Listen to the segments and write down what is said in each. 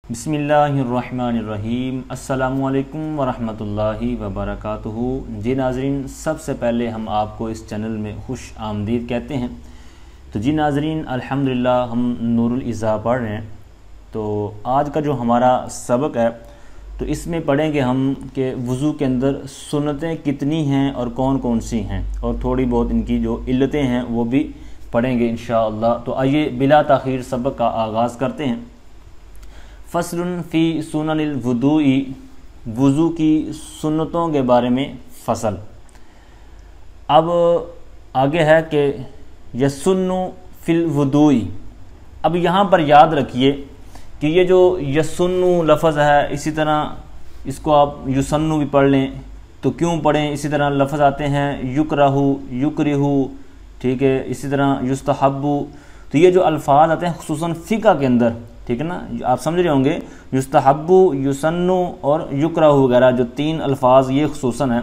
بسم اللہ الرحمن الرحیم۔ السلام علیکم ورحمۃ اللہ وبرکاتہ۔ جی ناظرین، سب سے پہلے ہم آپ کو اس چینل میں خوش آمدید کہتے ہیں۔ تو جی ناظرین، الحمدللہ ہم نور الازا پڑھ رہے ہیں۔ تو آج کا جو ہمارا سبق ہے تو اس میں پڑھیں گے ہم کہ وضو کے اندر سنتیں کتنی ہیں اور کون کون سی ہیں، اور تھوڑی بہت ان کی جو علتیں ہیں وہ بھی پڑھیں گے انشاءاللہ۔ تو آئیے بلا تاخیر سبق کا آغاز کرتے ہیں۔ فصل فی سنن الوضوء، وضو کی سنتوں کے بارے میں فصل۔ اب آگے ہے کہ یسن فی الوضوء۔ اب یہاں پر یاد رکھیے کہ یہ جو یسن لفظ ہے، اسی طرح اس کو آپ یسن بھی پڑھ لیں تو کیوں پڑھیں، اسی طرح لفظ آتے ہیں یکرہ، یکرہ، ٹھیک ہے، اسی طرح یستحب۔ تو یہ جو الفاظ آتے ہیں خصوصاً فقہ کے اندر، ٹھیک ہے نا، آپ سمجھ رہے ہوں گے، یستحب، یسن اور یکرہ وغیرہ جو تین الفاظ یہ خصوصاً ہیں،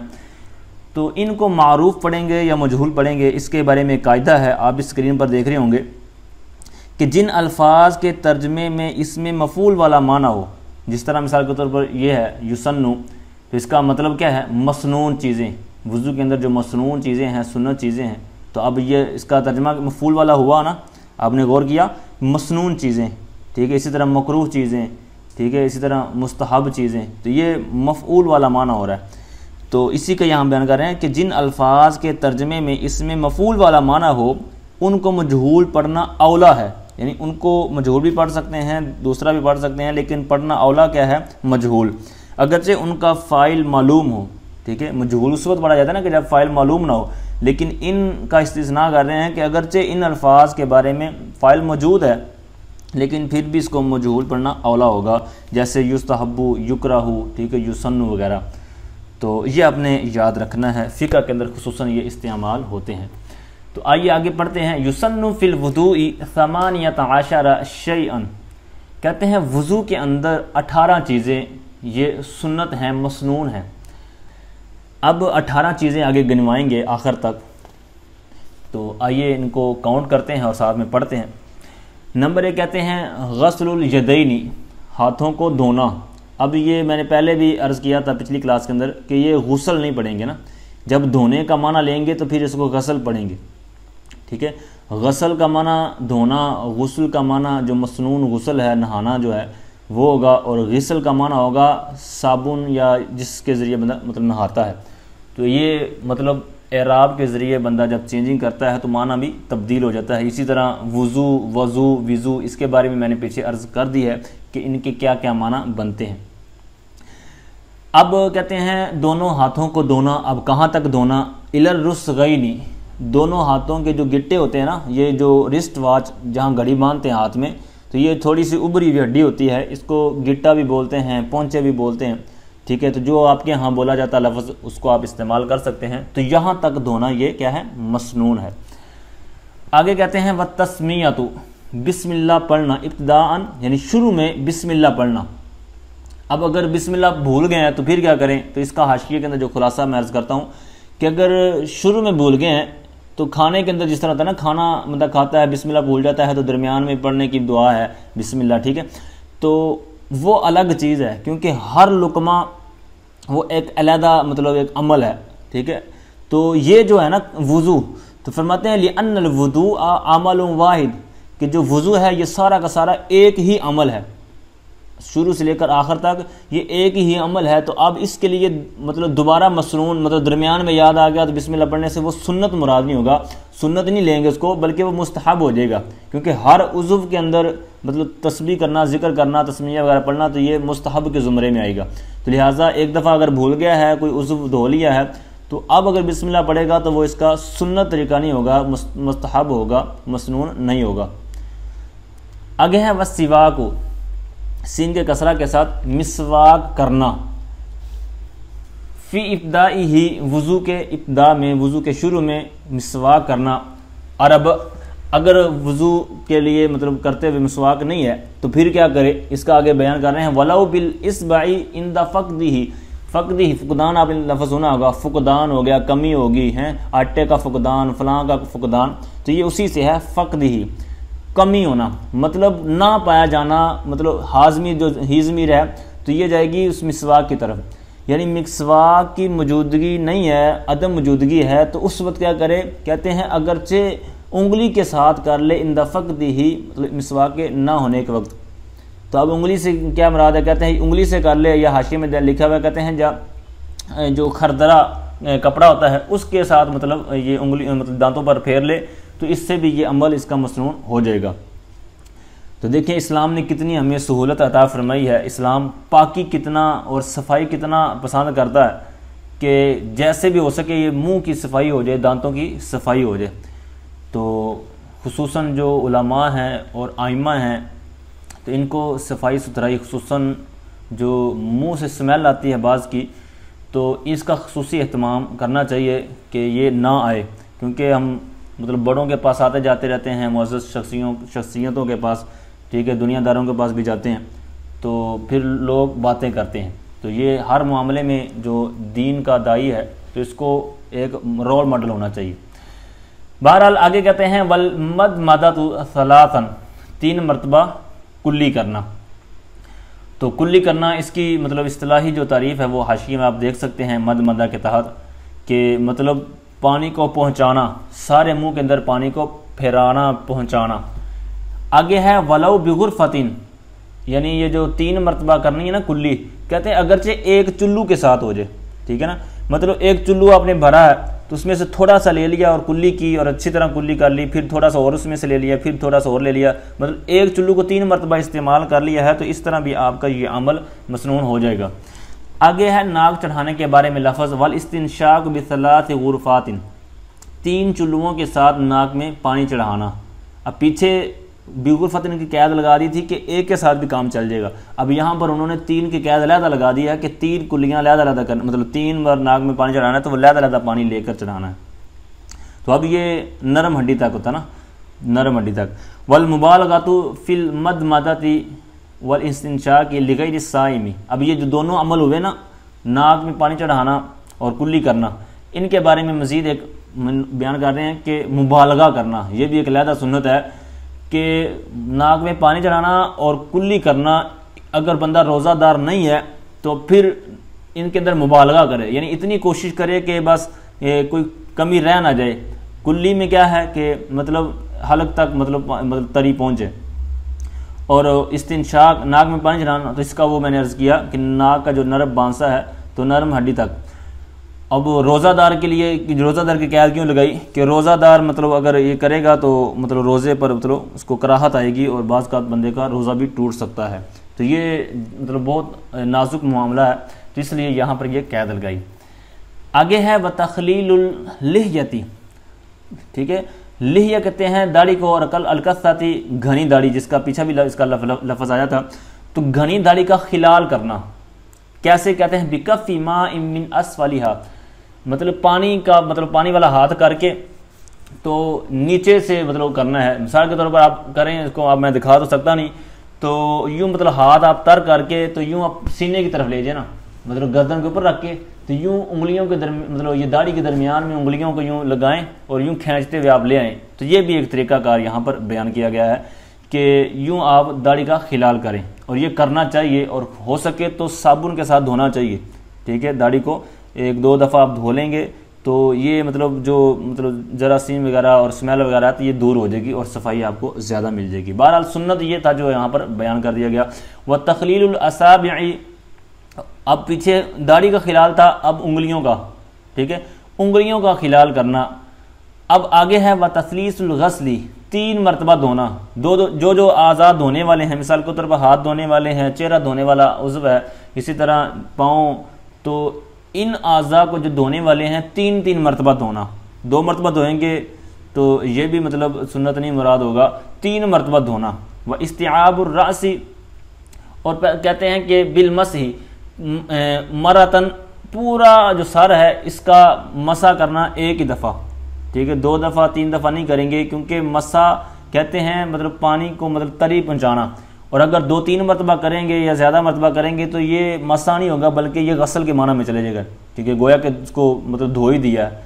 تو ان کو معروف پڑھیں گے یا مجہول پڑھیں گے، اس کے بارے میں قاعدہ ہے، آپ اسکرین پر دیکھ رہے ہوں گے کہ جن الفاظ کے ترجمے میں اس میں مفعول والا معنی ہو، جس طرح مثال کے طور پر یہ ہے یسن، تو اس کا مطلب کیا ہے، مسنون چیزیں، وضو کے اندر جو مسنون چیزیں ہیں، سنت چیزیں ہیں، تو اب یہ اس کا ترجمہ مفعول والا ہوا نا، آپ نے غور کیا، مسنون چیزیں، ٹھیک ہے، اسی طرح مکروہ چیزیں، ٹھیک ہے، اسی طرح مستحب چیزیں، تو یہ مفعول والا معنی ہو رہا ہے۔ تو اسی کا یہاں بیان کر رہے ہیں کہ جن الفاظ کے ترجمے میں اس میں مفعول والا معنی ہو ان کو مجہول پڑھنا اولا ہے، یعنی ان کو مجہول بھی پڑھ سکتے ہیں، دوسرا بھی پڑھ سکتے ہیں، لیکن پڑھنا اولا کیا ہے، مجہول، اگرچہ ان کا فاعل معلوم ہو، ٹھیک ہے۔ مجہول اس وقت پڑھا جاتا ہے نا کہ جب فاعل معلوم نہ ہو، لیکن ان کا استثناء کر رہے ہیں کہ اگرچہ ان الفاظ کے بارے میں فاعل موجود ہے لیکن پھر بھی اس کو مجہول پڑھنا اولا ہوگا، جیسے یستحب، یکرہ، ٹھیک ہے، یسن وغیرہ۔ تو یہ آپ نے یاد رکھنا ہے، فقہ کے اندر خصوصاً یہ استعمال ہوتے ہیں۔ تو آئیے آگے پڑھتے ہیں۔ یسن فی الوضوء 18 شیئا، کہتے ہیں وضو کے اندر 18 چیزیں یہ سنت ہیں، مسنون ہیں۔ اب 18 چیزیں آگے گنوائیں گے آخر تک، تو آئیے ان کو کاؤنٹ کرتے ہیں اور ساتھ میں پڑھتے ہیں۔ نمبر 1 کہتے ہیں غسل الیدین، ہاتھوں کو دھونا۔ اب یہ میں نے پہلے بھی عرض کیا تھا پچھلی کلاس کے اندر کہ یہ غسل نہیں پڑھیں گے نا، جب دھونے کا معنی لیں گے تو پھر اس کو غسل پڑھیں گے، ٹھیک ہے۔ غسل کا معنی دھونا، غسل کا معنی جو مسنون غسل ہے، نہانا جو ہے وہ ہوگا، اور غسل کا معنی ہوگا صابن یا جس کے ذریعے بندہ مطلب نہاتا ہے۔ تو یہ مطلب اعراب کے ذریعے بندہ جب چینجنگ کرتا ہے تو معنی بھی تبدیل ہو جاتا ہے۔ اسی طرح وضو، وضو، وضو، اس کے بارے میں نے پیچھے عرض کر دی ہے کہ ان کے کیا کیا معنی بنتے ہیں۔ اب کہتے ہیں دونوں ہاتھوں کو دھونا۔ اب کہاں تک دھونا؟ الی الرسغین، دونوں ہاتھوں کے جو گٹے ہوتے ہیں نا، یہ جو رسٹ واچ جہاں گھڑی باندھتے ہیں ہاتھ میں، تو یہ تھوڑی سی ابری ہوئی ہڈی ہوتی ہے، اس کو گٹا بھی بولتے ہیں، پونچے بھی بولتے ہیں، ٹھیک ہے۔ تو جو آپ کے ہاں بولا جاتا لفظ اس کو آپ استعمال کر سکتے ہیں۔ تو یہاں تک دھونا یہ کیا ہے، مسنون ہے۔ آگے کہتے ہیں والتسمیۃ، بسم اللہ پڑھنا، ابتداءً یعنی شروع میں بسم اللہ پڑھنا۔ اب اگر بسم اللہ بھول گئے ہیں تو پھر کیا کریں؟ تو اس کا حاشیے کے اندر جو خلاصہ میں عرض کرتا ہوں کہ اگر شروع میں بھول گئے ہیں تو کھانے کے اندر جس طرح ہوتا ہے نا، کھانا مطلب کھاتا ہے، بسم اللہ بھول جاتا ہے تو درمیان میں پڑھنے کی دعا ہے بسم اللہ، ٹھیک ہے، تو وہ الگ چیز ہے، کیونکہ ہر لقمہ وہ ایک علیحدہ مطلب ایک عمل ہے، ٹھیک ہے۔ تو یہ جو ہے نا وضو، تو فرماتے ہیں لِأَنَّ الْوُضُوءَ عَمَلٌ وَاحِدٌ، کہ جو وضو ہے یہ سارا کا سارا ایک ہی عمل ہے، شروع سے لے کر آخر تک یہ ایک ہی عمل ہے۔ تو اب اس کے لیے مطلب دوبارہ مسنون، مطلب درمیان میں یاد آ گیا تو بسم اللہ پڑھنے سے وہ سنت مراد نہیں ہوگا، سنت نہیں لیں گے اس کو، بلکہ وہ مستحب ہو جائے گا، کیونکہ ہر عضو کے اندر مطلب تسبیح کرنا، ذکر کرنا، تسمیہ وغیرہ پڑھنا تو یہ مستحب کے زمرے میں آئے گا۔ تو لہٰذا ایک دفعہ اگر بھول گیا ہے، کوئی عضو دھو لیا ہے، تو اب اگر بسم اللہ پڑھے گا تو وہ اس کا سنت طریقہ نہیں ہوگا، مستحب ہوگا، مسنون نہیں ہوگا۔ آگے ہے والسواک، سین کے کسرہ کے ساتھ مسواک کرنا۔ فی ابتدائہ، وضو کے ابتدا میں، وضو کے شروع میں مسواک کرنا۔ اور اب اگر وضو کے لیے مطلب کرتے ہوئے مسواک نہیں ہے تو پھر کیا کرے، اس کا آگے بیان کر رہے ہیں وَلَوْ بِالْإِصْبَعِ عِنْدَ فَقْدِهِ، فقدان آپ نے لفظ سنا ہوگا، فقدان ہو گیا، کمی ہوگی، ہیں آٹے کا فقدان، فلاں کا فقدان، تو یہ اسی سے ہے فقدہ، کمی ہونا، مطلب نہ پایا جانا، مطلب ہاضمی جو ہیزمیر ہے تو یہ جائے گی اس مسواک کی طرف، یعنی مسواک کی موجودگی نہیں ہے، عدم موجودگی ہے، تو اس وقت کیا کرے، کہتے ہیں اگرچہ انگلی کے ساتھ کر لے اندفق دی ہی، مطلب مسواک کے نہ ہونے کے وقت۔ تو اب انگلی سے کیا مراد ہے، کہتے ہیں انگلی سے کر لے، یا حاشیے میں لکھا ہوا ہے کہتے ہیں جو خردرہ کپڑا ہوتا ہے اس کے ساتھ مطلب یہ انگلی مطلب دانتوں پر پھیر لے، تو اس سے بھی یہ عمل اس کا مسنون ہو جائے گا۔ تو دیکھیں اسلام نے کتنی ہمیں سہولت عطا فرمائی ہے، اسلام پاکی کتنا اور صفائی کتنا پسند کرتا ہے کہ جیسے بھی ہو سکے یہ منہ کی صفائی ہو جائے، دانتوں کی صفائی ہو جائے۔ تو خصوصاً جو علماء ہیں اور ائمہ ہیں تو ان کو صفائی ستھرائی، خصوصاً جو منہ سے سمیل آتی ہے بعض کی، تو اس کا خصوصی اہتمام کرنا چاہیے کہ یہ نہ آئے، کیونکہ ہم مطلب بڑوں کے پاس آتے جاتے رہتے ہیں، معزز شخصیتوں کے پاس، ٹھیک ہے، دنیا داروں کے پاس بھی جاتے ہیں، تو پھر لوگ باتیں کرتے ہیں، تو یہ ہر معاملے میں جو دین کا داعی ہے تو اس کو ایک رول ماڈل ہونا چاہیے۔ بہرحال آگے کہتے ہیں والمدمدۃ ثلاثا، 3 مرتبہ کلی کرنا۔ تو کلی کرنا اس کی مطلب اصطلاحی جو تعریف ہے وہ حاشیے میں آپ دیکھ سکتے ہیں مدمدہ کے تحت، کہ مطلب پانی کو پہنچانا، سارے منہ کے اندر پانی کو پھیرانا، پہنچانا۔ آگے ہے ولو بغرفتن، یعنی یہ جو 3 مرتبہ کرنی ہے نا کلی، کہتے ہیں اگرچہ ایک چلو کے ساتھ ہو جائے، ٹھیک ہے نا، مطلب ایک چلو آپ نے بھرا ہے تو اس میں سے تھوڑا سا لے لیا اور کلی کی اور اچھی طرح کلی کر لی، پھر تھوڑا سا اور اس میں سے لے لیا، پھر تھوڑا سا اور لے لیا، مطلب ایک چلو کو 3 مرتبہ استعمال کر لیا ہے، تو اس طرح بھی آپ کا یہ عمل مسنون ہو جائے گا۔ آگے ہے ناک چڑھانے کے بارے میں لفظ والاستنشاق بثلاث غرفات، 3 چلوؤں کے ساتھ ناک میں پانی چڑھانا۔ اب پیچھے بغرفتن کی قید لگا دی تھی کہ ایک کے ساتھ بھی کام چل جائے گا، اب یہاں پر انہوں نے 3 کی قید علیحدہ لگا دی ہے کہ 3 کلیاں علیحدہ علیحدہ کرنا، مطلب 3 بار ناک میں پانی چڑھانا ہے تو وہ علیحدہ علیحدہ پانی لے کر چڑھانا ہے۔ تو اب یہ نرم ہڈی تک ہوتا ہے نا، نرم ہڈی تک۔ والمبالغۃ فی المدمدۃ والاستنشاق لغیر الصائم، اب یہ جو دونوں عمل ہوئے نا، ناک میں پانی چڑھانا اور کلی کرنا، ان کے بارے میں مزید ایک بیان کر رہے ہیں کہ مبالغہ کرنا، یہ بھی ایک علیحدہ سنت ہے کہ ناک میں پانی چڑھانا اور کلی کرنا، اگر بندہ روزہ دار نہیں ہے تو پھر ان کے اندر مبالغہ کرے، یعنی اتنی کوشش کرے کہ بس کوئی کمی رہ نہ جائے۔ کلی میں کیا ہے کہ مطلب حلق تک مطلب تری پہنچے، اور استنشاق ناک میں پانی چڑھانا، تو اس کا وہ میں نے عرض کیا کہ ناک کا جو نرم بانسا ہے تو نرم ہڈی تک۔ اب روزہ دار کے لیے روزہ دار کی قید کیوں لگائی کہ روزہ دار مطلب اگر یہ کرے گا تو مطلب روزے پر مطلب اس کو کراہت آئے گی اور بعض کا بندے کا روزہ بھی ٹوٹ سکتا ہے، تو یہ مطلب بہت نازک معاملہ ہے، تو اس لیے یہاں پر یہ قید لگائی۔ آگے ہے وتخلیل اللحیۃ، ٹھیک ہے، لحیہ کہتے ہیں داڑھی کو، اور القصۃ گھنی داڑھی، جس کا پیچھا بھی اس کا لفظ آیا تھا، تو گھنی داڑھی کا خلال کرنا کیسے، کہتے ہیں بکف ماء من اسفلھا، مطلب پانی کا مطلب پانی والا ہاتھ کر کے تو نیچے سے مطلب کرنا ہے، مثال کے طور پر آپ کریں، اس کو اب میں دکھا تو سکتا نہیں، تو یوں مطلب ہاتھ آپ تر کر کے تو یوں آپ سینے کی طرف لے جائیں نا، مطلب گردن کے اوپر رکھ کے تو یوں انگلیوں کے مطلب یہ داڑھی کے درمیان میں انگلیوں کو یوں لگائیں اور یوں کھینچتے ہوئے آپ لے آئیں، تو یہ بھی ایک طریقہ کار یہاں پر بیان کیا گیا ہے کہ یوں آپ داڑھی کا خلال کریں، اور یہ کرنا چاہیے، اور ہو سکے تو صابن کے ساتھ دھونا چاہیے، ٹھیک ہے، داڑھی کو 1-2 دفعہ آپ دھو لیں گے تو یہ مطلب جو مطلب جراثیم وغیرہ اور اسمیل وغیرہ تو یہ دور ہو جائے گی اور صفائی آپ کو زیادہ مل جائے گی۔ بہرحال سنت یہ تھا جو یہاں پر بیان کر دیا گیا۔ وتخلیل الاصابع، اب پیچھے داڑھی کا خلال تھا، اب انگلیوں کا، ٹھیک ہے، انگلیوں کا خلال کرنا۔ اب آگے ہے وتثلیث الغسل، 3 مرتبہ دھونا، جو اعضاء دھونے والے ہیں، مثال کے طور پر ہاتھ دھونے والے ہیں، چہرہ دھونے والا عضو ہے، اسی طرح پاؤں، تو ان اعضاء کو جو دھونے والے ہیں 3 مرتبہ دھونا، 2 مرتبہ دھوئیں گے تو یہ بھی مطلب سنت نہیں مراد ہوگا، 3 مرتبہ دھونا۔ واستعاب الراس، اور کہتے ہیں کہ بالمسح مرتن، پورا جو سر ہے اس کا مسح کرنا 1 ہی دفعہ، ٹھیک ہے، 2 دفعہ 3 دفعہ نہیں کریں گے، کیونکہ مسح کہتے ہیں مطلب پانی کو مطلب تری پہنچانا، اور اگر 2-3 مرتبہ کریں گے یا زیادہ مرتبہ کریں گے تو یہ مسح نہیں ہوگا بلکہ یہ غسل کے معنی میں چلے جائے گا، ٹھیک ہے، گویا کہ اس کو مطلب دھو ہی دیا ہے،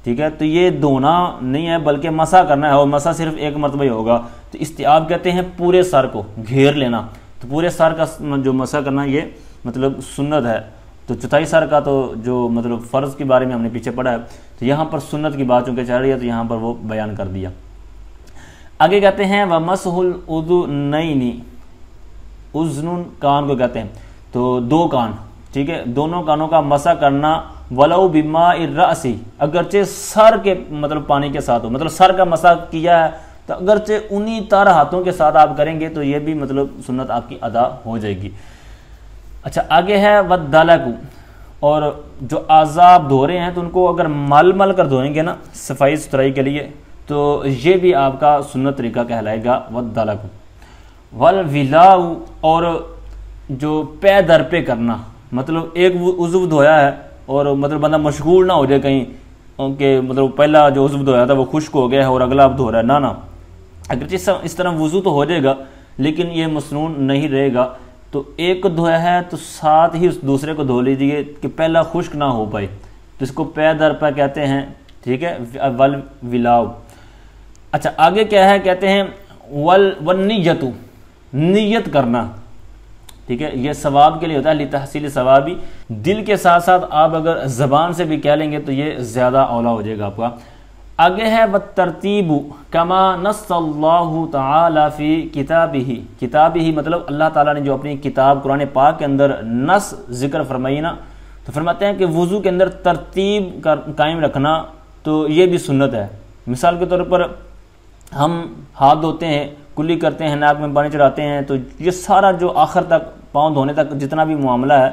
ٹھیک ہے، تو یہ دھونا نہیں ہے بلکہ مسح کرنا ہے، اور مسح صرف ایک مرتبہ ہی ہوگا۔ تو استیاب کہتے ہیں پورے سر کو گھیر لینا، تو پورے سر کا جو مسح کرنا یہ مطلب سنت ہے۔ تو چوتھائی سر کا تو جو مطلب فرض کے بارے میں ہم نے پیچھے پڑھا ہے، تو یہاں پر سنت کی بات چونکہ چل رہی ہے تو یہاں پر وہ بیان کر دیا۔ آگے کہتے ہیں وَمَسْحُ الْأُذُنَيْنِ، اذن کان کو کہتے ہیں، تو دو کان، ٹھیک ہے، دونوں کانوں کا مسح کرنا، وَلَوْ بِمَاءِ الرَّأْسِ، اگرچہ سر کے مطلب پانی کے ساتھ ہو، مطلب سر کا مسح کیا ہے تو اگرچہ انہی تر ہاتھوں کے ساتھ آپ کریں گے تو یہ بھی مطلب سنت آپ کی ادا ہو جائے گی۔ اچھا آگے ہے وَالدَّلَقُ، اور جو اعضاء آپ دھو رہے ہیں تو ان کو اگر مل کر دھوئیں گے نا صفائی ستھرائی کے لیے تو یہ بھی آپ کا سنت طریقہ کہلائے گا۔ وَالدَّلَقُ وَالْوِلَاءُ، اور جو پے در پہ کرنا، مطلب ایک عضو دھویا ہے اور مطلب بندہ مشغول نہ ہو جائے کہیں کہ مطلب پہلا جو عضو دھویا تھا وہ خشک ہو گیا ہے اور اگلا اب دھو رہا ہے، نہ اگرچہ اس طرح وضو تو ہو جائے گا لیکن یہ مسنون نہیں رہے گا۔ تو ایک کو دھویا ہے تو ساتھ ہی اس دوسرے کو دھو لیجیے کہ پہلا خشک نہ ہو پائے، تو اس کو پے در پہ کہتے ہیں، ٹھیک ہے، وَالْوِلَاءُ۔ اچھا آگے کیا ہے، کہتے ہیں وَالنِّيَّةُ، نیت کرنا، ٹھیک ہے، یہ ثواب کے لیے ہوتا ہے، لتحصیل ثوابی، دل کے ساتھ ساتھ آپ اگر زبان سے بھی کہہ لیں گے تو یہ زیادہ اولا ہو جائے گا آپ کا۔ آگے ہے وَالتَّرْتِيبُ كَمَا نَصَّ اللَّهُ تَعَالَى فِي كِتَابِهِ، کتابہ مطلب اللہ تعالیٰ نے جو اپنی کتاب قرآن پاک کے اندر نص ذکر فرمائی نا، تو فرماتے ہیں کہ وضو کے اندر ترتیب قائم رکھنا تو یہ بھی سنت ہے۔ مثال کے طور پر ہم ہاتھ دھوتے ہیں، کلی کرتے ہیں، ناک میں پانی چڑھاتے ہیں، تو یہ سارا جو آخر تک پاؤں دھونے تک جتنا بھی معاملہ ہے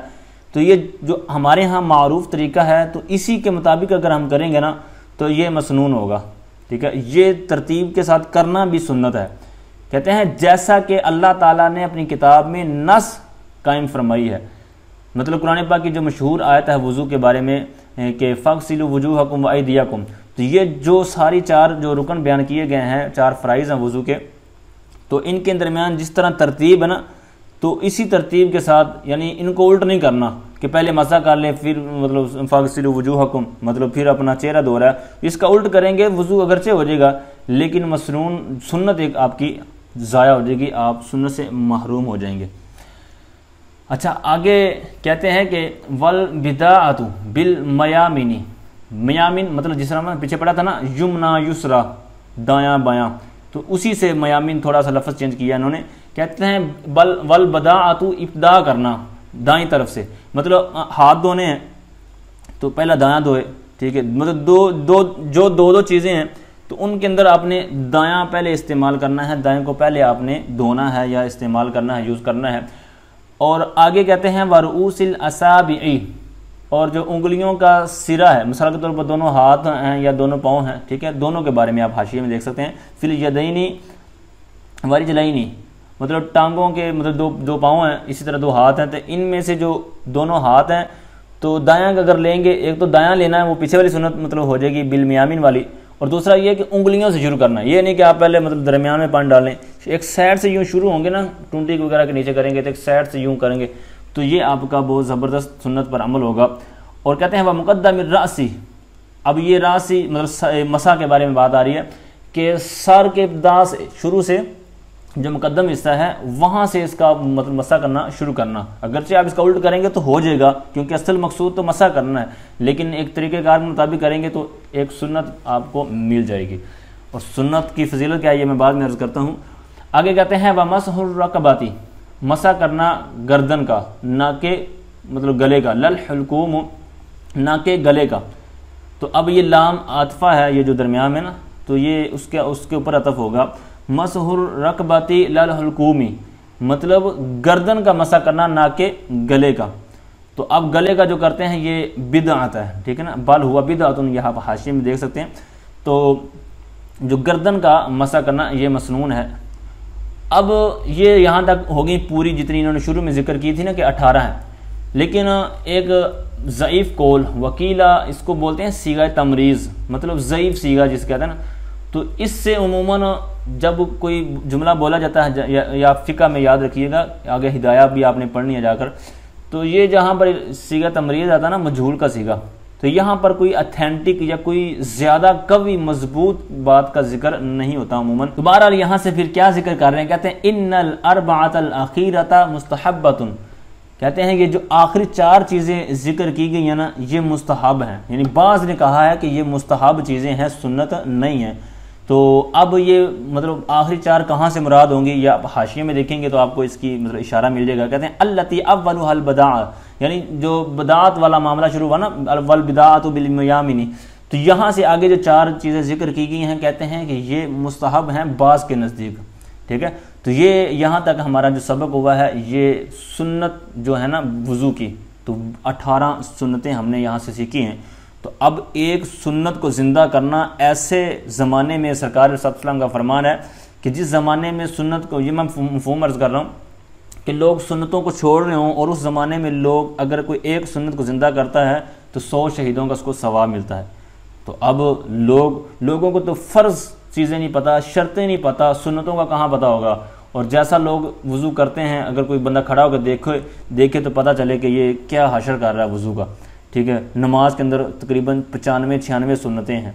تو یہ جو ہمارے ہاں معروف طریقہ ہے تو اسی کے مطابق اگر ہم کریں گے نا تو یہ مسنون ہوگا، ٹھیک ہے، یہ ترتیب کے ساتھ کرنا بھی سنت ہے۔ کہتے ہیں جیسا کہ اللہ تعالیٰ نے اپنی کتاب میں نص قائم فرمائی ہے، مطلب قرآن پاک کی جو مشہور آیت ہے وضو کے بارے میں کہ فَاغْسِلُوا وُجُوهَكُمْ وَأَيْدِيَكُمْ، تو یہ جو ساری چار جو رکن بیان کیے گئے ہیں، چار فرائض ہیں وضو کے، تو ان کے درمیان جس طرح ترتیب ہے نا تو اسی ترتیب کے ساتھ، یعنی ان کو الٹ نہیں کرنا کہ پہلے مسح کر لیں پھر مطلب فَاغْسِلُوا وُجُوهَكُمْ مطلب پھر اپنا چہرہ دھو رہا ہے، اس کا الٹ کریں گے وضو اگرچہ ہو جائے گا لیکن مسنون سنت ایک آپ کی ضائع ہو جائے گی، آپ سنت سے محروم ہو جائیں گے۔ اچھا آگے کہتے ہیں کہ وَالْبِدَاعَةُ بِالْمَيَامِنِ، میامن مطلب جس طرح میں پیچھے پڑھا تھا نا یمنا یسرا، دایاں بایاں، تو اسی سے میامن تھوڑا سا لفظ چینج کیا انہوں نے۔ کہتے ہیں وَالْبَدَاعَةُ ابتدا کرنا دائیں طرف سے، مطلب ہاتھ دھونے ہیں تو پہلا دایاں دھوئے، ٹھیک ہے، مطلب دو چیزیں ہیں تو ان کے اندر آپ نے دایاں پہلے استعمال کرنا ہے، دائیں کو پہلے آپ نے دھونا ہے یا استعمال کرنا ہے، یوز کرنا ہے۔ اور آگے کہتے ہیں وَرُؤُوسِ الْأَصَابِعِ، اور جو انگلیوں کا سرا ہے، مثال کے طور پر دونوں ہاتھ ہیں یا دونوں پاؤں ہیں، ٹھیک ہے، دونوں کے بارے میں آپ حاشیے میں دیکھ سکتے ہیں۔ فِی الْیَدَیْنِ وَرِجْلَیْنِ، مطلب ٹانگوں کے مطلب دو پاؤں ہیں، اسی طرح دو ہاتھ ہیں، تو ان میں سے جو دونوں ہاتھ ہیں تو دایاں اگر لیں گے، ایک تو دایاں لینا ہے وہ پیچھے والی سنت مطلب ہو جائے گی بالمیامن والی، اور دوسرا یہ کہ انگلیوں سے شروع کرنا ہے، یہ نہیں کہ آپ پہلے مطلب درمیان میں پانی ڈالیں، ایک سائڈ سے یوں شروع ہوں گے نا، ٹونٹی وغیرہ کے نیچے کریں گے تو ایک سائڈ سے یوں کریں گے تو یہ آپ کا بہت زبردست سنت پر عمل ہوگا۔ اور کہتے ہیں وَمُقَدَّمِ الرَّأْسِ، اب یہ راسی مطلب مسح کے بارے میں بات آ رہی ہے کہ سر کے ابتدا سے شروع سے جو مقدم حصہ ہے وہاں سے اس کا مطلب مسح کرنا شروع کرنا، اگرچہ آپ اس کا الٹ کریں گے تو ہو جائے گا کیونکہ اصل مقصود تو مسح کرنا ہے، لیکن ایک طریقہ کار کے مطابق کریں گے تو ایک سنت آپ کو مل جائے گی۔ اور سنت کی فضیلت کیا ہے یہ میں بعد میں عرض کرتا ہوں۔ آگے کہتے ہیں وَمَسْحُ الرَّقَبَاتِ، مسح کرنا گردن کا، نہ کہ مطلب گلے کا، للحلقوم نہ کہ گلے کا، تو اب یہ لام عاطفہ ہے، یہ جو درمیان میں نا تو یہ اس کے اوپر عطف ہوگا۔ مسح الرکبۃ للحلقوم، مطلب گردن کا مسح کرنا نہ کہ گلے کا، تو اب گلے کا جو کرتے ہیں یہ بدعت ہے، ٹھیک ہے نا، بل ہوا بدعت، یہاں حاشیے میں دیکھ سکتے ہیں۔ تو جو گردن کا مسح کرنا یہ مسنون ہے۔ اب یہ یہاں تک ہوگی پوری جتنی انہوں نے شروع میں ذکر کی تھی نا کہ 18 ہیں، لیکن ایک ضعیف قول وکیلا اس کو بولتے ہیں صیغہ تمریز، مطلب ضعیف صیغہ جس کہتے ہیں نا، تو اس سے عموماً جب کوئی جملہ بولا جاتا ہے یا فقہ میں یاد رکھیے گا، آگے ہدایہ بھی آپ نے پڑھنی ہے جا کر، تو یہ جہاں پر صیغہ تمریز آتا ہے نا مجہول کا صیغہ، تو یہاں پر کوئی اتھینٹک یا کوئی زیادہ قوی مضبوط بات کا ذکر نہیں ہوتا عموماً. تو بہرحال یہاں سے پھر کیا ذکر کر رہے ہیں, کہتے ہیں ان الاربعۃ الاخیرۃ مستحبۃ, کہتے ہیں کہ جو آخری 4 چیزیں ذکر کی گئی ہیں نا یہ مستحب ہیں. یعنی بعض نے کہا ہے کہ یہ مستحب چیزیں ہیں, سنت نہیں ہیں. تو اب یہ مطلب آخری 4 کہاں سے مراد ہوں گی, یا آپ حاشیے میں دیکھیں گے تو آپ کو اس کی مطلب اشارہ مل جائے گا. کہتے ہیں التی اولها البداع, یعنی جو بدعات والا معاملہ شروع ہوا نا, والبداعۃ بالمیامن, تو یہاں سے آگے جو 4 چیزیں ذکر کی گئی ہیں کہتے ہیں کہ یہ مستحب ہیں بعض کے نزدیک. ٹھیک ہے, تو یہ یہاں تک ہمارا جو سبق ہوا ہے یہ سنت جو ہے نا وضو کی, تو 18 سنتیں ہم نے یہاں سے سیکھی ہیں. تو اب ایک سنت کو زندہ کرنا ایسے زمانے میں, سرکار صلی اللہ علیہ وسلم کا فرمان ہے کہ جس زمانے میں سنت کو, یہ میں مفہوم عرض کر رہا ہوں کہ لوگ سنتوں کو چھوڑ رہے ہوں, اور اس زمانے میں لوگ اگر کوئی ایک سنت کو زندہ کرتا ہے تو 100 شہیدوں کا اس کو ثواب ملتا ہے. تو اب لوگوں کو تو فرض چیزیں نہیں پتہ, شرطیں نہیں پتہ, سنتوں کا کہاں پتہ ہوگا. اور جیسا لوگ وضو کرتے ہیں, اگر کوئی بندہ کھڑا ہو کر دیکھے تو پتہ چلے کہ یہ کیا حشر کر رہا ہے وضو کا. ٹھیک ہے, نماز کے اندر تقریباً 95-96 سنتیں ہیں.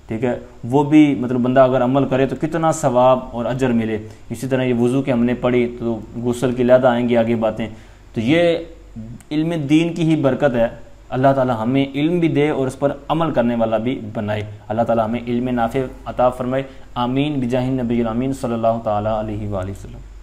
ٹھیک ہے, وہ بھی مطلب بندہ اگر عمل کرے تو کتنا ثواب اور اجر ملے. اسی طرح یہ وضو کے ہم نے پڑھی, تو غسل کی علیحدہ آئیں گی آگے باتیں. تو یہ علم دین کی ہی برکت ہے. اللہ تعالی ہمیں علم بھی دے اور اس پر عمل کرنے والا بھی بنائے. اللہ تعالی ہمیں علم نافع عطا فرمائے. آمین بجاہ النبی الامین صلی اللہ تعالی علیہ وآلہ وسلم.